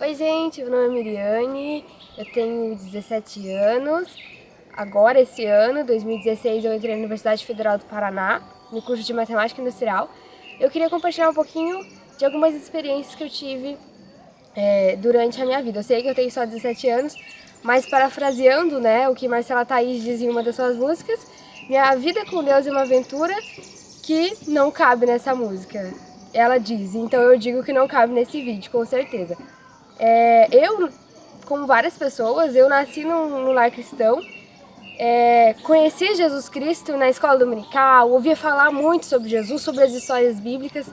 Oi gente, meu nome é Miriane, eu tenho 17 anos. Agora, esse ano, 2016, eu entrei na Universidade Federal do Paraná, no curso de Matemática Industrial. Eu queria compartilhar um pouquinho de algumas experiências que eu tive durante a minha vida. Eu sei que eu tenho só 17 anos, mas parafraseando, né, o que Marcela Thaís diz em uma das suas músicas, minha vida com Deus é uma aventura que não cabe nessa música. Ela diz, então eu digo que não cabe nesse vídeo, com certeza. Eu, como várias pessoas, eu nasci num lar cristão, conheci Jesus Cristo na escola dominical, ouvia falar muito sobre Jesus, sobre as histórias bíblicas,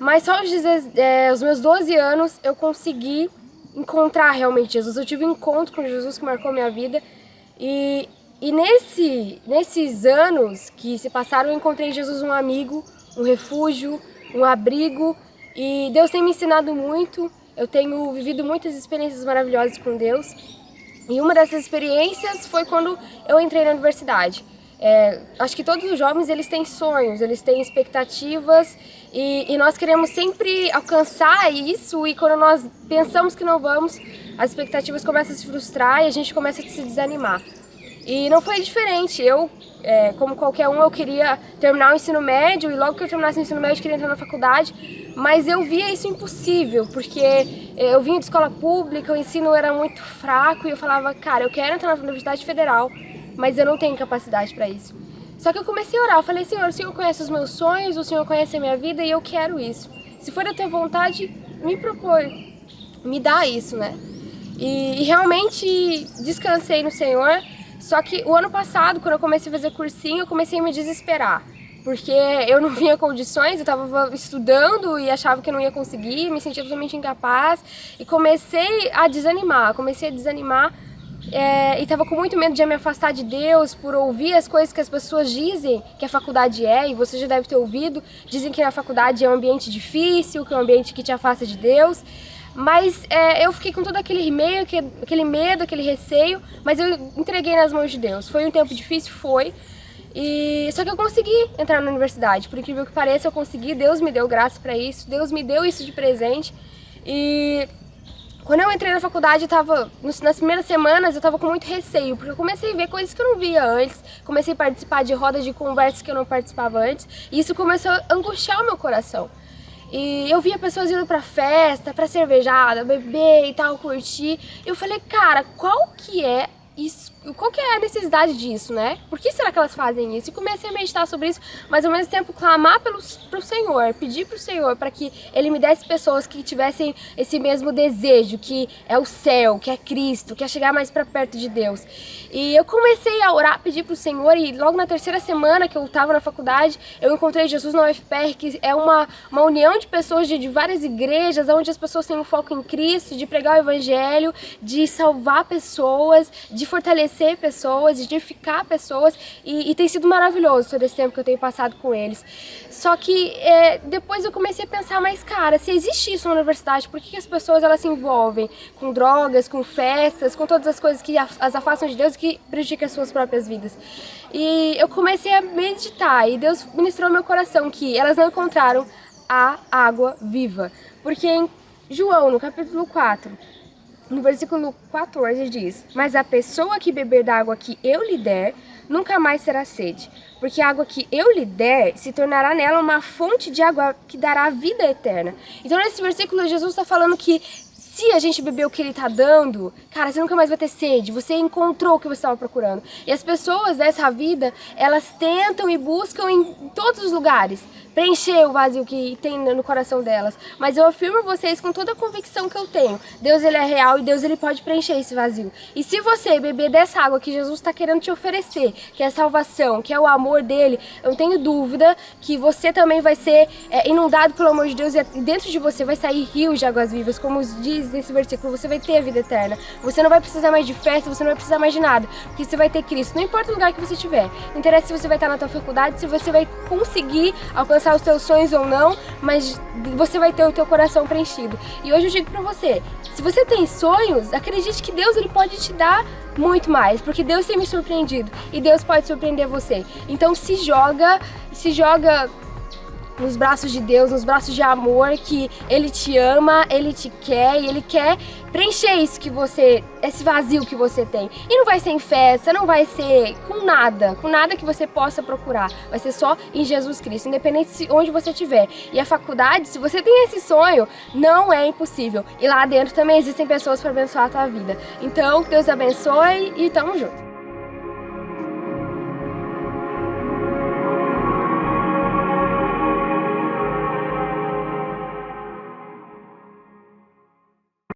mas só aos meus 12 anos eu consegui encontrar realmente Jesus. Eu tive um encontro com Jesus que marcou minha vida e nesses anos que se passaram eu encontrei em Jesus um amigo, um refúgio, um abrigo, e Deus tem me ensinado muito. Eu tenho vivido muitas experiências maravilhosas com Deus e uma dessas experiências foi quando eu entrei na universidade. Acho que todos os jovens eles têm sonhos, eles têm expectativas e nós queremos sempre alcançar isso, e quando nós pensamos que não vamos, as expectativas começam a se frustrar e a gente começa a se desanimar. E não foi diferente. Eu, como qualquer um, eu queria terminar o ensino médio e logo que eu terminasse o ensino médio eu queria entrar na faculdade, mas eu via isso impossível, porque eu vinha de escola pública, o ensino era muito fraco e eu falava, cara, eu quero entrar na Universidade Federal, mas eu não tenho capacidade para isso. Só que eu comecei a orar, eu falei, Senhor, o Senhor conhece os meus sonhos, o Senhor conhece a minha vida e eu quero isso. Se for da tua vontade, me propõe, me dá isso, né? E realmente descansei no Senhor. Só que o ano passado, quando eu comecei a fazer cursinho, eu comecei a me desesperar, porque eu não vinha condições, eu estava estudando e achava que eu não ia conseguir, me sentia totalmente incapaz e comecei a desanimar, e estava com muito medo de me afastar de Deus por ouvir as coisas que as pessoas dizem que a faculdade e você já deve ter ouvido, dizem que a faculdade é um ambiente difícil, que é um ambiente que te afasta de Deus. Mas eu fiquei com todo aquele medo, aquele receio, mas eu entreguei nas mãos de Deus. Foi um tempo difícil, foi. Só que eu consegui entrar na universidade, por incrível que pareça eu consegui, Deus me deu graça para isso, Deus me deu isso de presente. E quando eu entrei na faculdade, nas primeiras semanas eu estava com muito receio, porque eu comecei a ver coisas que eu não via antes, comecei a participar de rodas de conversas que eu não participava antes, e isso começou a angustiar o meu coração. E eu via pessoas indo pra festa, pra cervejada, beber e tal, curtir. E eu falei, cara, qual que é a necessidade disso, né? Por que será que elas fazem isso? E comecei a meditar sobre isso, mas ao mesmo tempo clamar pro Senhor, pedir pro Senhor para que Ele me desse pessoas que tivessem esse mesmo desejo, que é o céu, que é Cristo, que é chegar mais pra perto de Deus. E eu comecei a orar, pedir pro Senhor, e logo na terceira semana que eu tava na faculdade, eu encontrei Jesus na UFPR, que é uma união de pessoas de várias igrejas, onde as pessoas têm um foco em Cristo, de pregar o Evangelho, de salvar pessoas, de fortalecer pessoas, de edificar pessoas, e tem sido maravilhoso todo esse tempo que eu tenho passado com eles. Só que depois eu comecei a pensar, mas cara, se existe isso na universidade, por que as pessoas elas se envolvem com drogas, com festas, com todas as coisas que as afastam de Deus e que prejudicam as suas próprias vidas? E eu comecei a meditar e Deus ministrou no meu coração que elas não encontraram a água viva. Porque em João, no capítulo 4, no versículo 14 diz, mas a pessoa que beber da água que eu lhe der, nunca mais terá sede, porque a água que eu lhe der se tornará nela uma fonte de água que dará vida eterna. Então nesse versículo Jesus está falando que se a gente beber o que Ele está dando, cara, você nunca mais vai ter sede, você encontrou o que você estava procurando. E as pessoas dessa vida, elas tentam e buscam em todos os lugares preencher o vazio que tem no coração delas. Mas eu afirmo a vocês com toda a convicção que eu tenho, Deus ele é real e Deus ele pode preencher esse vazio. E se você beber dessa água que Jesus está querendo te oferecer, que é a salvação, que é o amor dele, eu não tenho dúvida que você também vai ser inundado pelo amor de Deus, e dentro de você vai sair rios de águas vivas, como diz nesse versículo, você vai ter a vida eterna. Você não vai precisar mais de festa, você não vai precisar mais de nada, porque você vai ter Cristo. Não importa o lugar que você estiver, não interessa se você vai estar na tua faculdade, se você vai conseguir alcançar os seus sonhos ou não, mas você vai ter o teu coração preenchido. E hoje eu digo pra você, se você tem sonhos, acredite que Deus ele pode te dar muito mais, porque Deus tem me surpreendido e Deus pode surpreender você. Então se joga nos braços de Deus, nos braços de amor, que Ele te ama, Ele te quer e Ele quer preencher isso que você, esse vazio que você tem. E não vai ser em festa, não vai ser com nada que você possa procurar. Vai ser só em Jesus Cristo, independente de onde você estiver. E a faculdade, se você tem esse sonho, não é impossível. E lá dentro também existem pessoas para abençoar a tua vida. Então, que Deus abençoe e tamo junto.